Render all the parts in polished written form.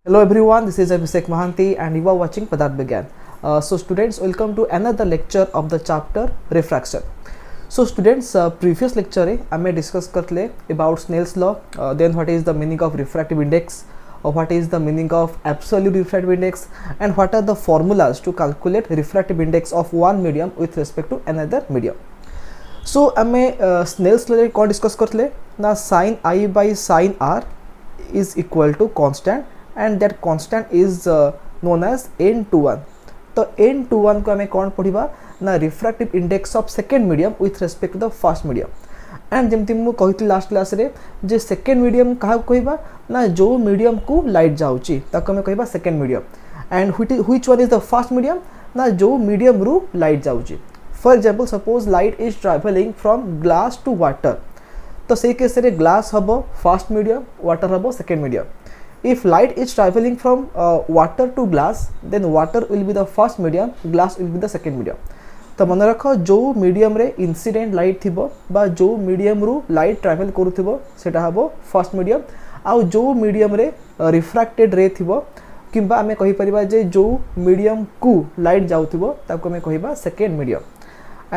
Hello everyone, this is Abhishek Mahanti and you are watching Padarth Vigyan. So students, welcome to another lecture of the chapter Refraction. So students, previous lecture रे हमें discuss करले about Snell's law, then what is the meaning of refractive index, or what is the meaning of absolute refractive index, and what are the formulas to calculate refractive index of one medium with respect to another medium. So हमें Snell's law रे कौन discuss करले ना sin I by sin R is equal to constant and that constant is known as n21. तो n21 को हमें कौन पढ़िबा ना refractive index of second medium with respect to the first medium. And जमती मु कहितली लास्ट क्लास रे जे second medium कहा कहबा ना जो मीडियम को लाइट जाउची ताको हमें कहबा second medium and which one is the first medium ना जो मीडियम रु लाइट जाउची. For example suppose light is travelling from glass to water तो से केस रे ग्लास हबो फर्स्ट मीडियम वाटर हबो second medium. If light is traveling from water to glass, then water will be the first medium, glass will be the second medium. तो मन रख जो medium ray incident light थिबो बा जो medium रु light travel करूथिबो सेटा हबो फर्स्ट मीडियम आ जो मीडियम रे रिफ्रैक्टेड रे थिबो किंबा हमें कहि परिबा जे जो मीडियम को लाइट जाउथिबो ताको हमें कहिबा second medium.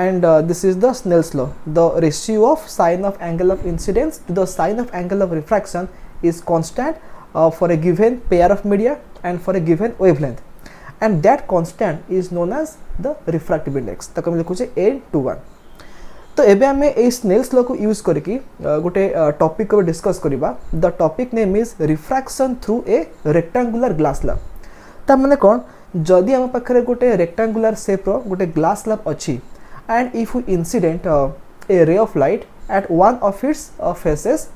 And this is the Snell's law. The ratio of sine of angle of incidence to the sine of angle of refraction is constant for a given pair of media and for a given wavelength, and that constant is known as the refractive index. ताको हम लिखुचे n21. तो एबे हमें ए Snell's law को use करके गोटे topic को discuss करिबा. The topic name is refraction through a rectangular glass slab. ता माने कोन जदी हम पाखरे गोटे रेक्टेंगुलर शेप रो गोटे ग्लास स्लैब अछि and if we incident a ray of light at one of its faces,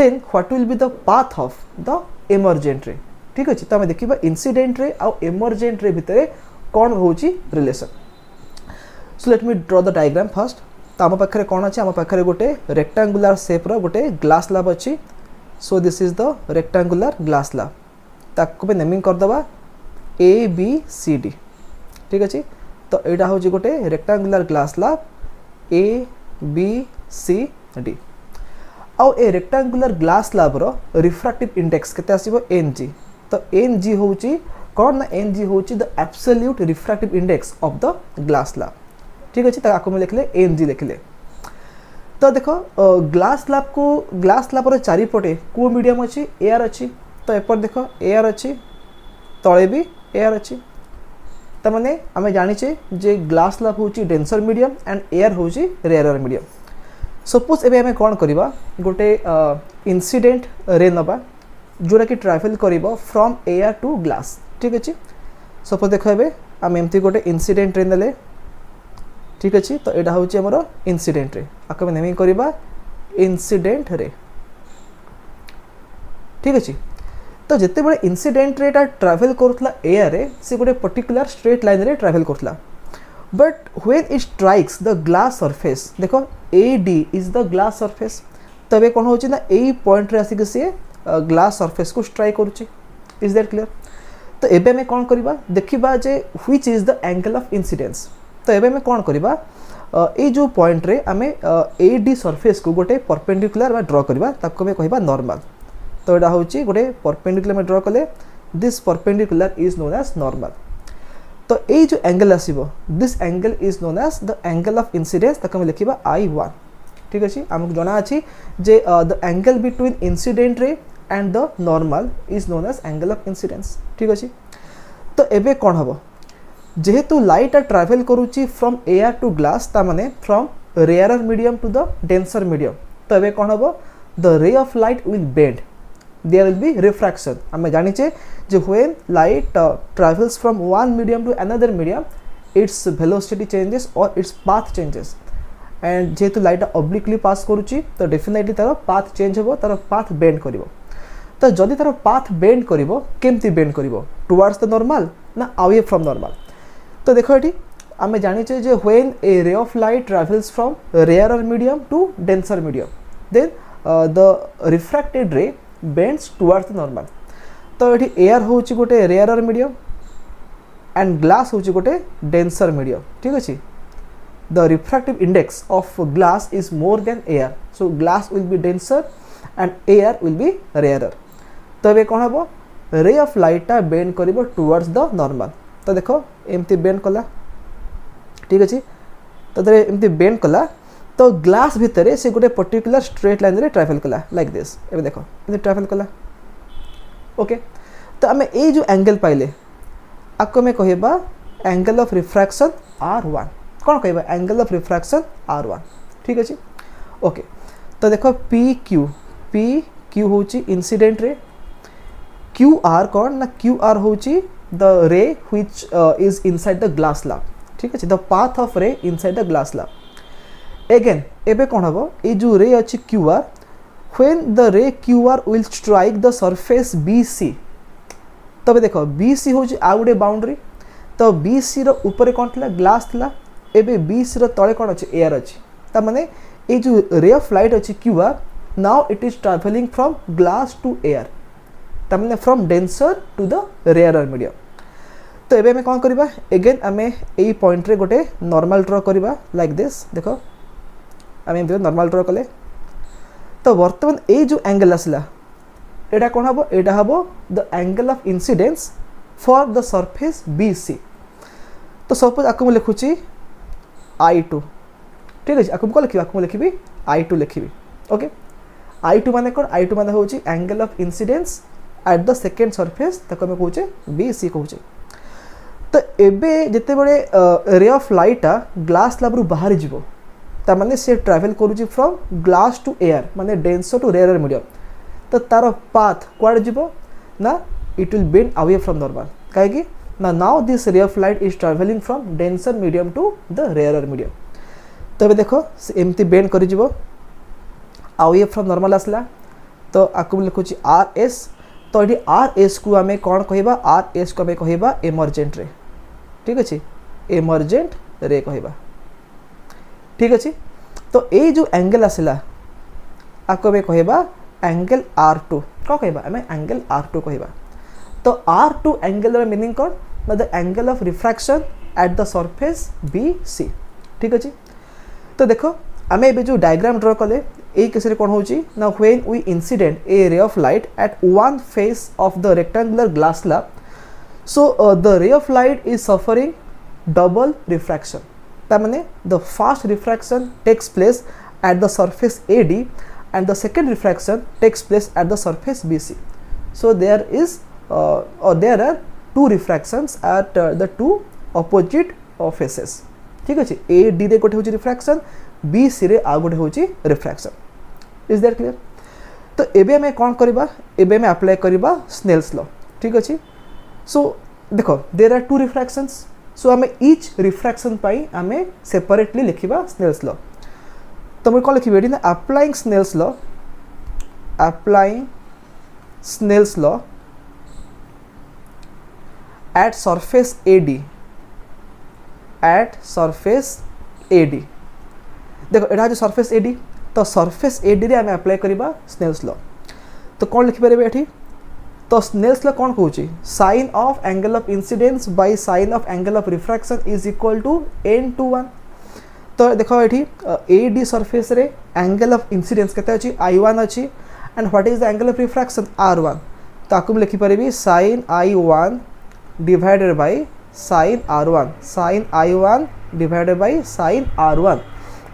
then what will be the path of the emergent ray. ठीक अछि. तो हम देखिबा इंसिडेंट रे आ emergent ray भितरे कोन होची relation. So let me draw the diagram first. तो हम पाखरे कोन अछि हम पाखरे गोटे रेक्टेंगुलर शेप रो गोटे ग्लास स्लैब अछि. So this is the rectangular glass slab. ताको पे नेमिंग कर दबा A B C D. ठीक अछि. तो एटा हो गोटे rectangular glass slab A B C D. आउ ए रेक्टेंगुलर ग्लास स्लैब रो रिफ्रैक्टिव इंडेक्स केते आसीबो Ng. तो Ng होची कोन ना Ng होची the absolute refractive index of the glass slab. ठीक अछि. त आको में लिखले Ng लिखले. तो देखो ग्लास स्लैब रो चारि पटे को मीडियम अछि एयर अछि. तो एपर देखो एयर अछि तळे भी एयर अछि. तो माने आमे जानिचे जे ग्लास स्लैब होची डेंसर मीडियम एंड एयर होची रेयरर मीडियम. सपोज एबे हमें कोन करिबा गोटे इंसिडेंट रे नबा जोरा कि ट्रैवल करिबो फ्रॉम एयर टू ग्लास. ठीक अछि. सपोज देखो एबे हम एमती गोटे इंसिडेंट रे नले. ठीक अछि. तो एटा होची हमरो इंसिडेंट रे आको में नेमिंग करिबा इंसिडेंट रे. ठीक अछि. तो जिते बड़े इंसिडेंट रे ट्रैवल करथला एयर रे से गोटे पर्टिकुलर स्ट्रेट लाइन रे ट्रैवल करथला. But when it strikes the glass surface देखो AD is the glass surface. तबे कोन होची ना ए पॉइंट रे आसी से ग्लास सरफेस को स्ट्राइक करूची. Is that clear. तो एबे में कोन करबा देखिबा जे which is the angle of incidence. तो एबे में कोन करबा ए जो पॉइंट रे हमें AD सरफेस को गोटे परपेंडिकुलर बा ड्रॉ करबा ताको में कहबा नॉर्मल. तो एटा होची गोटे परपेंडिकुलर में ड्रॉ कले this perpendicular is known as normal. तो ए जो एंगल आसीबो this angle is known as the angle of incidence ताको हम लिखिबा I1. ठीक अछि. हमक जणा अछि जे the angle between incident ray and the normal is known as angle of incidence. ठीक अछि. तो एबे कोन हबो जेहेतु लाइट ट्रैवल करूची फ्रॉम एयर टू ग्लास ता माने from rarer medium to the denser medium. तो एबे कोन हबो the ray of light will bend. There will be refraction. हमें जानिचे जे when light travels from one medium to another medium, its velocity changes or its path changes. And जेहेतु light obliquely pass करूची तो definitely तार path change होबो तार path bend करिवो. तो जदि तार path bend करिवो केमती bend करिवो towards the normal ना away from normal. तो देखो एठी हमें जानिचे जे when a ray of light travels from rarer medium to denser medium, then the refracted ray bends towards the normal. तो ये एयर होची गोटे रेयरर मीडियम एंड ग्लास होची गोटे डेंसर मीडियम. ठीक अछि. The refractive index of glass is more than air. So glass will be denser and air will be rarer. तो ये कौन हम रे ऑफ लाइटा बेंड करिवो टुवर्ड्स द नॉर्मल। तो देखो एमती बेंड कला, ठीक अच्छे, तो एमती बेंड कला तो ग्लास भितर से गोटे पर्टिकुलर स्ट्रेट लाइन रे ट्रैवल कला लाइक दिस। एबे देखो एमती ट्रैवल कला, ओके। तो आम ये जो एंगल पाइले आपको मैं कहबा एंगल ऑफ रिफ्रैक्शन R1। कौन कहबा एंगल ऑफ रिफ्रैक्शन R1, ठीक अच्छे, ओके। तो देखो पी क्यू होची इंसिडेंट रे, QR कौन ना QR होची the ray which is inside the glass slab, ठीक अच्छे, the path of ray inside the glass slab. Again एबे कौन हम ये जो रे अच्छी QR, when the ray QR will strike the surface BC, तब देखो BC हूँ आ गोटे बाउंड्री, तो BC रो ऊपर कौन थी ग्लास थिला, एबे BC रो तले कौन अच्छे एयर अच्छी, ता माने ये जो रे ऑफ लाइट अच्छी QR now it is travelling from glass to air, ता माने from denser to the rarer medium. तो एबे हमें कौन करबा एगेन आमे एई पॉइंट रे गोटे नॉर्मल ड्रॉ करबा लाइक दिस। देखो आमे नॉर्मल ड्रॉ कले तो बर्तमान ये जो एंगल आसला एटा कौन हम, एटा हम the angle of incidence for the surface BC। तो सपोज आपको मुझे लिखुची I2, ठीक है, आपको कौन लिखी, आपको लिखी I2 लिखी, ओके। I2 माने कौन, I2 माने होची angle of incidence at the second surface, ताको हम कहूचे BC कहूचे। तो एबे जिते बड़े रे ऑफ लाइटा ग्लास स्लैब रु बाहर जीवो, ता माने से ट्रैवल करूची फ्रॉम ग्लास टू एयर माने डेंसर टू रेयरर मीडियम। तो तार पाथ कुआडे जीवो ना, it will bend away from normal, कहीं ना now this ray of light is travelling from denser medium to the rarer medium. तो ये देखो एमती बेंड कर जीवो अवे फ्रॉम नॉर्मल आसला, तो आपको लिखुची RS। तो ये RS को आम कौन कहबा, RS को आम कहबा एमर्जेंट रे, ठीक अच्छे, एमर्जेंट रे कहबा, ठीक अच्छे। तो ये जो एंगल आसला आपको आम कहबा एंगल R2, कौन कहबा आम एंगल R2 कहबा। तो R2 एंगल मीनिंग कौन ना the angle of refraction at the surface BC, ठीक अच्छे। तो देखो आम ए जो डायग्राम ड्रॉ कले ये केस कौन होची ना, when we incident a ray of light at one face of the rectangular glass slab, so the ray of light is suffering double refraction, that means the first refraction takes place at the surface AD and the second refraction takes place at the surface BC. So there is or there are two refractions at the two opposite faces, ठीक अच्छे। AD रे गोटे होची refraction, BC रे आ गोटे होची refraction, is that clear. तो एबे हमें कौन करबा, एबे हमें अप्लाई करबा स्नेल्स लॉ, ठीक अच्छे। सो देखो देयर आर टू रिफ्रैक्शंस, सो आम इच रिफ्रैक्शन पाई आम सेपरेटली लिखा स्नेल्स लॉ। तो मुझे कौन लिखी ना applying Snell's law, applying Snell's law at surface AD, at surface AD। देखो यहाँ जो सरफेस AD, तो सरफेस AD रे आम अप्लाई करबा स्नेल्स लॉ। तो कौन लिखिपारे एठी, तो स्नेल्स लॉ कौन कहूँ, sine of angle of incidence by sine of angle of refraction is equal to n/1। तो देखो ये AD surface ray angle of incidence केते अछि I1 अछि and what is the angle of refraction R1। तो आपको लिखि परिबी sin I1 divided by sin R1, sin I1 divided by sin R1,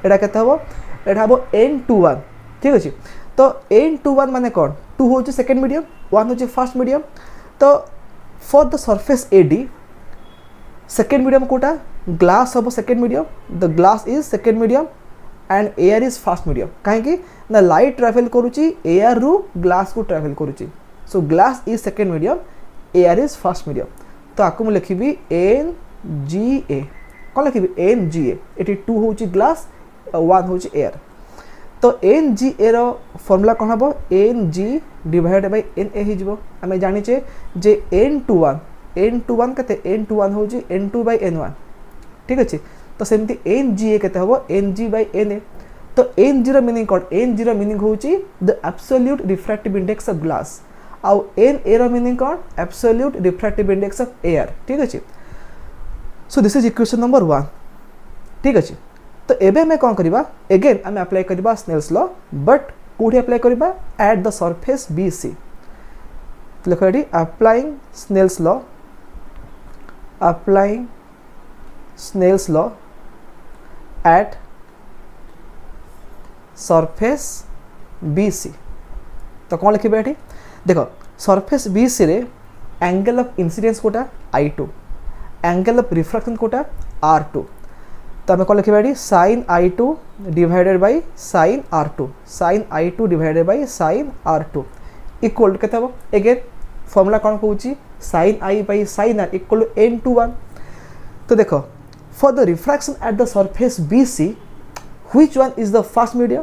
एटा केते हबो, एटा हबो n/1, ठीक अछि। तो n/1 माने कौन, 2 होची सेकंड मीडियम, 1 होची फर्स्ट मीडियम। तो for the surface AD second medium कोटा ग्लास हम second medium, the glass is second medium and air is first medium, कहीं ना लाइट ट्रैवल करुच्ची एयर रु ग्लास को ट्रैवल करुच्ची, so glass is second medium, air is first medium. तो आपको मुझे लिखी NGA, कौन लिखी NGA, ये 2 होची ग्लास 1 होची एयर। तो NGA रो फॉर्मूला कौन हम, NG डिवाइडेड बाय NA हो। आम जाचे जे n/1 केते, n/1 होची n2/n1, ठीक अच्छे। तो सेमती NGA केते हबो NG/NA। तो NG रो मीनिंग कौन, NG रो मीनिंग होची the absolute refractive index of glass, आउ NA रो मीनिंग कौन, absolute refractive index of air, ठीक अच्छे। So this is equation number 1, ठीक अच्छे। तो एबे हमें कौन करबा, अगेन हमें अप्लाई करबा स्नेल्स लॉ, बट कोठी अप्लाई करबा एट द सरफेस BC। लिख ये applying Snell's law at surface BC। तो कौन लिखे ये देख surface BC ray angle of incidence कोटा I2, एंगल ऑफ रिफ्रैक्शन कोटा R2। तो आम कौन लिखा ये sin I2 divided by sin R2, sin I2 divided by sin R2 equal to केते हम अगेन फॉर्मूला कौन कहूँ sin I by sin R equal to n/1। तो देखो for the refraction at the surface BC which one is the first medium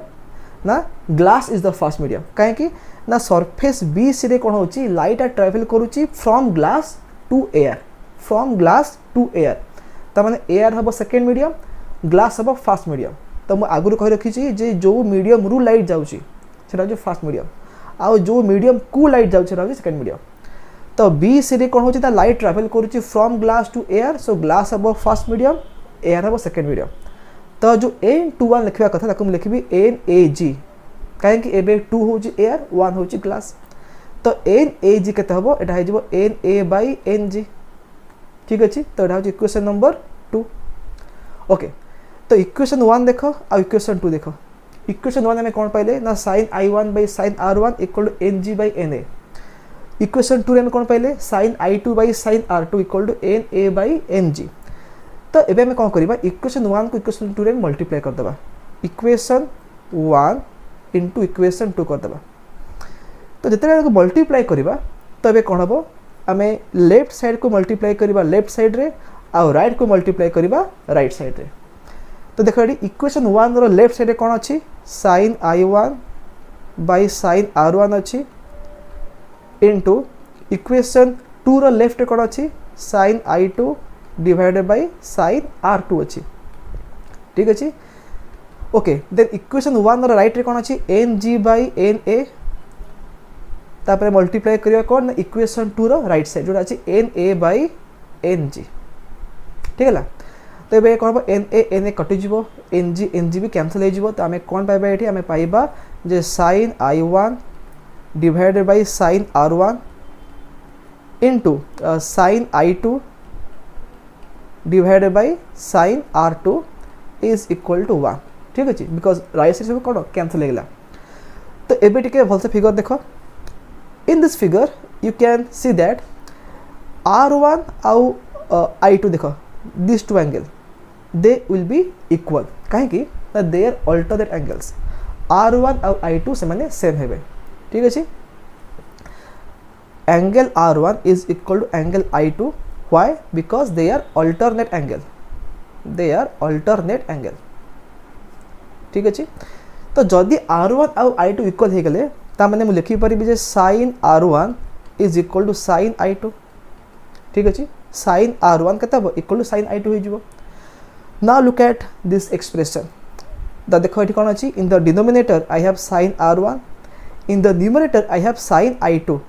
ना glass is the first medium कहीं ना surface BC रे कौन होची लाइट ट्रैवल करूची from glass to air, from glass to air. तो माने एयर हम सेकेंड मीडियम, ग्लास हम फर्स्ट मीडियम। तो मुझे आगुरी कही रखी जो मीडियम रु लाइट जाऊँगी से फर्स्ट मीडियम, आउ जो मीडियम को लाइट जाऊँ सेकेंड मीडियम। तो BC रे कौन होची लाइट ट्रैवल करूची from glass to air, so glass हम फर्स्ट मीडियम, एयर हम सेकेंड मीडियम। तो जो n/1 लिखा कथा मुझे लिखी NAG कहीं एबे 2 हूँ एयर 1 हूँ ग्लास। तो NAG केते हम यहाँ हो NA/NG। ठीक अच्छे। तो यहाँ हूँ इक्वेशन नंबर 2। ओके तो इक्वेशन 1 देख आ इक्वेशन 2 देख। इक्वेशन 1 आम कौन पाइले ना sin I1 by sin R1 equal to NG/NA। Equation 2 आम कौन पाइले sin I2 by sin R2 equal to NA/NG। तो एबे आम कौन करवा इक्वेशन 1 को इक्वेशन 2 रे मल्टीप्लाई करदे। इक्वेशन 1 इंटू इक्वेशन 2 करदे। तो जिते मल्टीप्लाई करवा तो ये कौन हम आम लेफ्ट साइड को मल्टीप्लाई करवा लेफ्ट साइड रे आउ राइट को मल्टीप्लाई करवा राइट साइड रे। तो देख ये इक्वेशन 1 रो लेफ्ट साइड कौन अच्छी sin I1 by sin R1 अच्छी इंटू इक्वेशन 2 रो लेफ्ट कौन अच्छी sin I2 divided by sin R2 अच्छी। ठीक अच्छे। Okay then equation 1 row right रे कौन अच्छी NG/NA तापर मल्टीप्लाई करिया कौन इक्वेशन 2 रो राइट साइड जोटा अच्छी NA/NG। ठीक है। तो ये कौन हम NA कटिज NG भी कैंसल हो। तो आम कौन पाइबा ये आम पाइबा जे sin I1 divided by sin R1 into sin I2 divided by sin R2 is equal to 1। ठीक अच्छे बिकज राइट साइड सब कौन कैंसल होगा। तो एबे टिके भलसे फिगर देख। In this figure you can see that R1 आउ I2 देख this two angle they will be equal कहीं they are alternate angles. R1 आउ I2 से माने सेम हेबे। ठीक अच्छे। Angle R1 is equal to angle I2 why because they are alternate angle, they are alternate angle. ठीक अच्छे। तो जदि R1 आउ I2 इक्वल हो गले ताने मुझे लिखिपारि जे sin R1 is equal to sin I2। ठीक अच्छे। sin R1 केते हम इक्वल टू sin I2 हो जिवो। Now look at this expression. The देखो ये कौन अच्छी in the denominator I have sin R1, in the numerator I have sin I2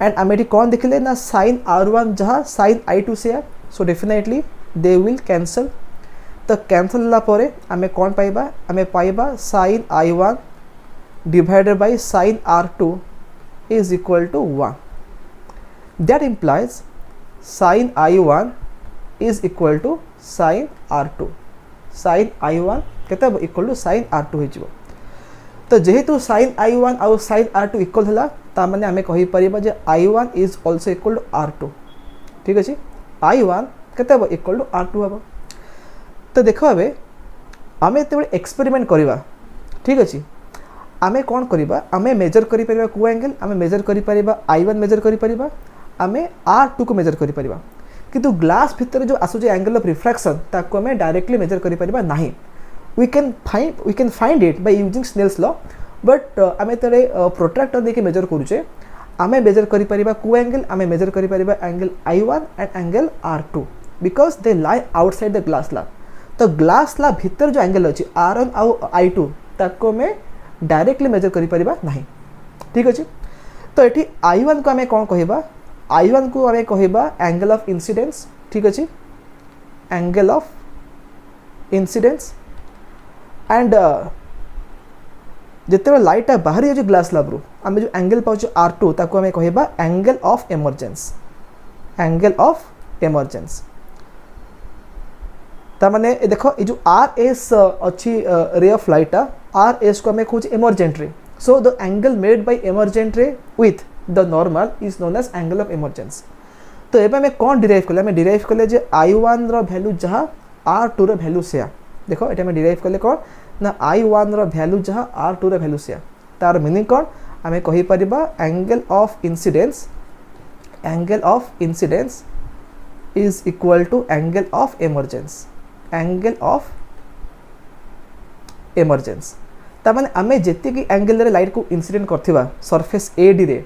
and आम ये कौन देखिले ना sin R1 जहाँ sin I2 से so definitely they will cancel. तो कैंसल होगा आम कौन पाइबा आम पाइबा sin I1 divided by sin R2 is equal to 1। That implies sin I1 is equal to sin R2, sin I1 केते इक्वल टू sin R2 हो। तो जेहेतु sin I1 आउ sin R2 इक्वल है ताने आम कही परिबा जे I1 is also equal to R2। ठीक अच्छे। I1 केते इक्वल टू R2 हम। तो देख ए आम जो एक्सपेरिमेंट करवा ठीक अच्छे आम कौन करवा आम मेजर कर को एंगल आम मेजर कर I1 मेजर कर आम R2 को मेजर कर किंतु ग्लास भितर जो आसूचे एंगल ऑफ रिफ्रैक्शन ताको आम डायरेक्टली मेजर कर ना। We can find it by using Snell's law but आम जो प्रोट्रैक्टर देखिए मेजर करुचे आम मेजर कर को एंगल आम मेजर कर angle I1 and angle R2 because they lie outside the glass slab. तो ग्लास स्लैब भितर जो एंगल अच्छी R1 आउ I2 ताको आम डायरेक्टली मेजर कर ना। ठीक अच्छे। तो ये I1 को आम कौन कहबा I1 को आम कहबा एंगल ऑफ इंसिडेंस। ठीक अच्छे। एंगल ऑफ इंसिडेंस एंड जिते लाइटा बाहरी जाऊँ ग्लास स्लैब रू आम जो एंगल पाउछ R2 ताको आम कहबा angle of emergence, angle of emergence. ता माने देखो ये जो RS अच्छी रे ऑफ लाइट RS को आम कहूँ emergent ray. So the angle made by emergent ray with the normal is known as angle of emergence. तो ये आम कौन डिराइव कले, आम डिराइव कले जे I1 रो वैल्यू जहाँ R2 रो वैल्यू सेया। देखो ये आम डिराइव कले कौन ना I1 रो वैल्यू जहाँ R2 रो वैल्यू सेया। तार मीनिंग कौन आम कहि परिबा angle of incidence, angle of incidence is equal to angle of emergence, angle of emergence. तार आम जी एंगल रे लाइट को इंसिडेंट करथिबा सरफेस AD रे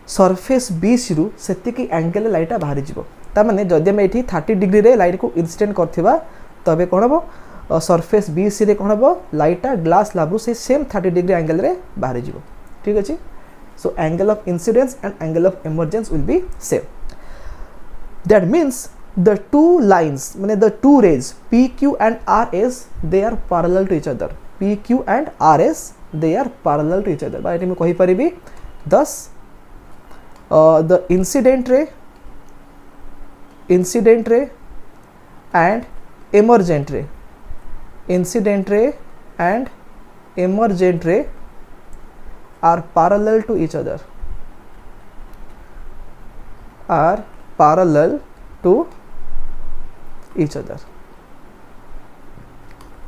सरफेस BC रु सेतिकी एंगल लाइट बाहरी जीवो। तार माने जदि आम एठी 30 डिग्री रे लाइट को इंसिडेंट करथिबा तबे कोन हबो सरफेस BC रे कोन हबो लाइटा ग्लास स्लैब रु से सेम 30 डिग्री एंगल रे बाहरी जीवो। ठीक अछि। So angle of incidence and angle of emergence will be same. That means the two lines माने the two rays PQ and RS they are parallel to each other, PQ and RS they are parallel to each other। बाय एठी मैं कहि परिबी thus the incident ray and emergent ray, incident ray and emergent ray are parallel to each other, are parallel to each other।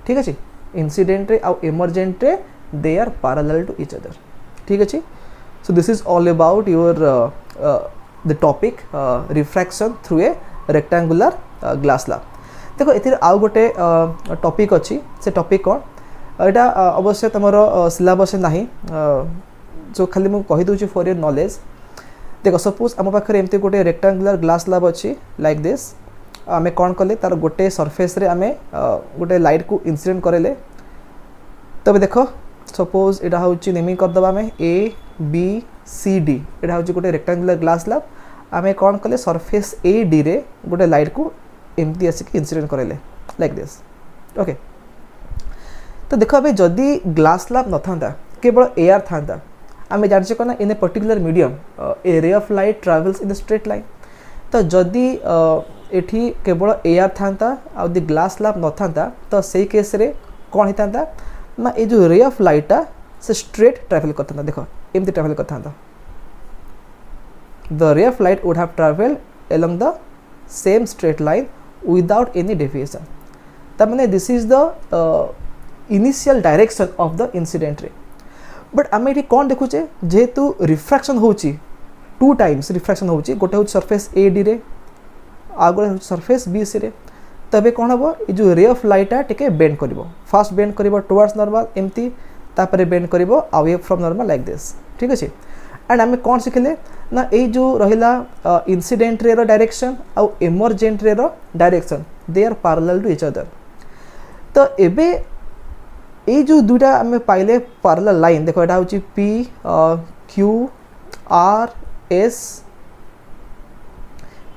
ठीक अच्छे। Incident ray आउ emergent ray they are parallel to each other. ठीक अच्छे। So this is all about your the topic refraction through a rectangular glass slab. देखो एथिर आउ गोटे topic अच्छी से टॉपिक कौन एटा अवश्य तुम सिलेबस नहीं जो खाली मुझे कही दूची फॉर योर नॉलेज। देखो सपोज आम पाखे एमती गोटे रेक्टेंगुलर ग्लास स्लैब अच्छी लाइक दिस। आमे कौन कले तार गोटे सरफेस रे आमे गोटे लाइट को इंसिडेंट करेले। तबे देखो सपोज एटा होची नेमिंग कर दबा आमे ABCD एटा होची गोटे रेक्टेंगुलर ग्लास स्लैब। आमे कौन कले सरफेस AD रे गोटे लाइट को एमती आसिक इंसिडेंट करेले लाइक दिस। ओके। तो देखो अबे जदी ग्लास स्लैब न थांता केवल एयर थांता आमे जानछे कोना इन a particular medium A ray of light travels in the straight line. तो जदी एठी केवल एयर थांता आ दी ग्लास स्लैब न थांता तो सही केस रे कौन होता ना ये जो रे ऑफ लाइट से स्ट्रेट ट्रैवल करता। देखो एमती ट्रैवल करता the ray of light would have travelled along the same straight line without any deviation. तब मैंने this is the initial direction of the incident ray. But आम ये कौन देखुचे जेहेतु रिफ्रैक्शन होची टू टाइम्स रिफ्रैक्शन होची गोटे हो सरफेस AD रे आ गोटे सरफेस BC रे। तबे कौन हम ये जो रे ऑफ लाइट टिके बेंड करिवो फास्ट बेंड करिवो टुवर्ड्स नॉर्मल एमती तापरे बेंड करिवो away from normal like this. ठीक अच्छे। एंड आम कौन शिखिले ना ये जो रहिला इंसिडेंट रे रो डायरेक्शन आउ इमर्जेंट रे रो direction they are parallel to each other. तो एबे ये जो दुटा आम पाइले पैरेलल लाइन देखो एटा होची PQRS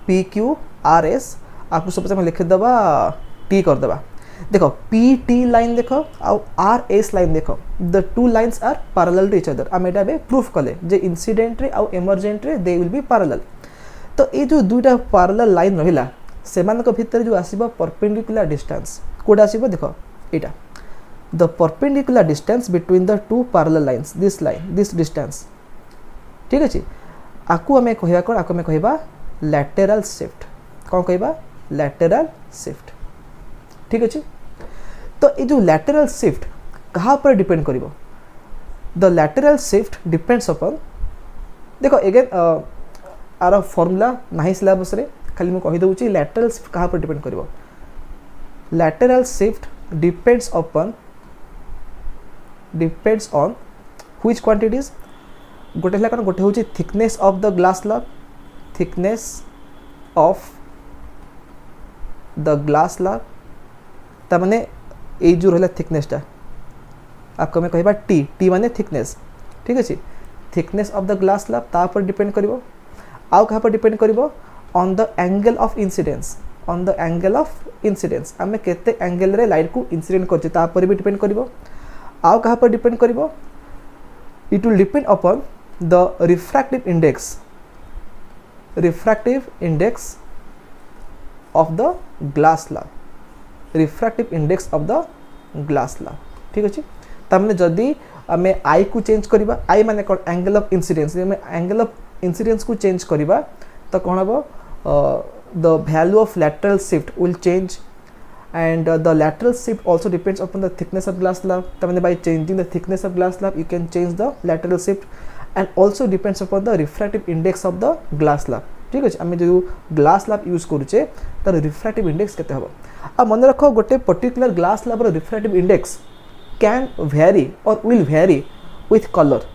PQRS आपको सब लिख दबा T कर दबा। देखो PT लाइन देखो आउ RS लाइन देखो the two lines are parallel to each other. आम एटा बे प्रूफ कले जे इंसिडेंट रे आउ emergent ray they will B parallel. तो ये जो दुटा पैरेलल लाइन रहिला सेमानक भितर जो आसीबो परपेंडिकुलर डिस्टेंस कोडा आसीबो देखो एटा the perpendicular distance between the two parallel lines this line this distance. ठीक अच्छे। आकु आम कहवा कौन आकु आम कहवा लैटेरल शिफ्ट। कौन कहवा लैटेरल शिफ्ट। ठीक अच्छे। तो ये जो लैटेरल शिफ्ट कहाँ पर डिपेंड करिवो the lateral shift depends upon देखो अगेन आर फॉर्मूला नहीं सिलेबस रे खाली मुझे कही दूची लैटेरल शिफ्ट कहाँ पर डिपेंड करिवो lateral shift depends on which quantities गोटे है कौन गोटे हूँ thickness of the glass slab thickness of the glass slab ता माने ये जो रहा थिकनेसटा आपको मैं कहबा टी माने थिकनेस। ठीक अच्छे। Thickness of the glass slab ता पर डिपेंड करिवो आउ कहाँ पर डिपेंड करिवो on the angle of incidence on the angle of incidence आम केते एंगल रे लाइट को इंसिडेंट करछि ता पर भी डिपेंड करिवो आउ कहाँ पर depend करिवो it will depend upon the refractive index of the glass slab, refractive index of the glass slab. ठीक अच्छे तामने जदि आमे आई को चेंज करबा, आई माने कोन एंगल ऑफ इंसिडेंस, आमे एंगल ऑफ इंसिडेंस को चेंज करबा तो कोन हबो the value of lateral shift will change, and the lateral shift also depends upon the thickness of glass slab. तामने by changing the thickness of glass slab you can change the lateral shift, and also depends upon the refractive index of the glass slab. ठीक अच्छे आमे जो glass slab use करूचे तार refractive index केते हबो. आ मन रखो गोटे पर्टिकुलर ग्लास स्लैब रो refractive index can vary or will vary with colour.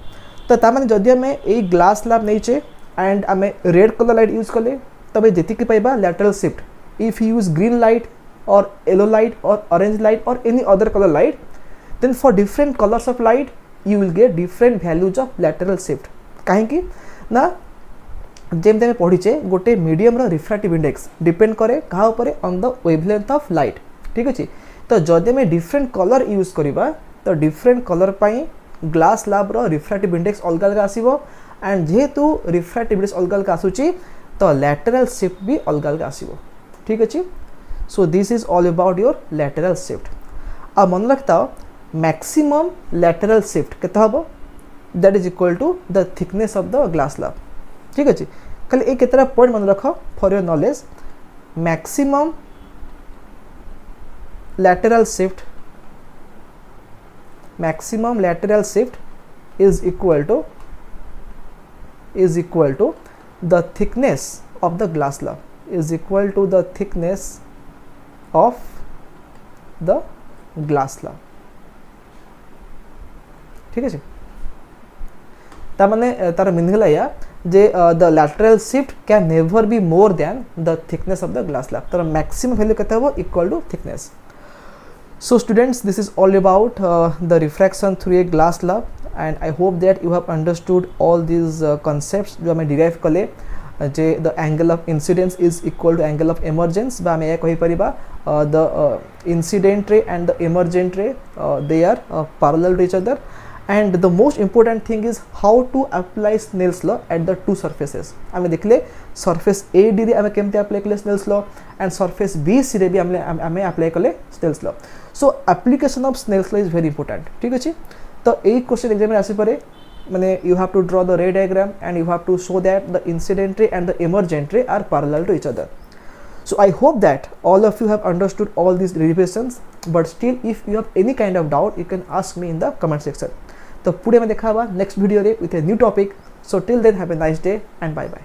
तो तामाने जदि आमे ए ग्लास स्लैब नैचे एंड आमे रेड कलर लाइट यूज कले तबे जेतिकी पाइबा lateral shift. If you use green light or yellow light or orange light or any other colour light, then for different colours of light you will get different values of lateral shift. कहीं ना जेमते आमे पढ़ीचे गोटे medium रो refractive index depend करे कहा ऊपर on the wavelength of light. ठीक अछि. तो जदि आमे डिफरेंट कलर यूज करिबा तो डिफरेंट कलर पई ग्लास स्लैब रो रिफ्रैक्टिव इंडेक्स अलग अलग आसीबो, एंड जेहेतु रिफ्रैक्टिव इंडेक्स अलग अलग आसुची तो लैटरल शिफ्ट भी अलग अलग आसीबो. ठीक अछि. So this is all about your lateral shift. आ मन रखता मैक्सिमम लैटरल शिफ्ट केते हबो, that is equal to the thickness of the glass slab. ठीक अच्छे. खाली एक केतरा पॉइंट मन रख for your knowledge. Maximum lateral shift is equal to the thickness of the glass slab, is equal to the thickness of the glass slab. ठीक है. तार तार मीनिंग या जे the lateral shift can never be more than the thickness of the glass slab. तार maximum value केते हो equal to thickness. So students, this is all about the refraction through a glass slab, and I hope that you have understood all these concepts जो हमें derive कले जे the angle of incidence is equal to angle of emergence, बा हमें कहि परिबा the incident ray and the emergent ray they are parallel to each other. And the most important thing is how to apply Snell's law at the two surfaces. आमे देखले surface AD रे आमे केमते apply कले Snell's law, and surface BC रे भी आमे apply कले Snell's law. So application of Snell's law is very important. ठीक अछि. तो एई क्वेश्चन एग्जाम में आसी परे माने you have to draw the ray diagram and you have to show that the incident ray and the emergent ray are parallel to each other. So I hope that all of you have understood all these derivations, but still if you have any kind of doubt you can ask me in the comment section. तो पुढे में देखा next video रे with a new topic. So till then have a nice day and bye bye.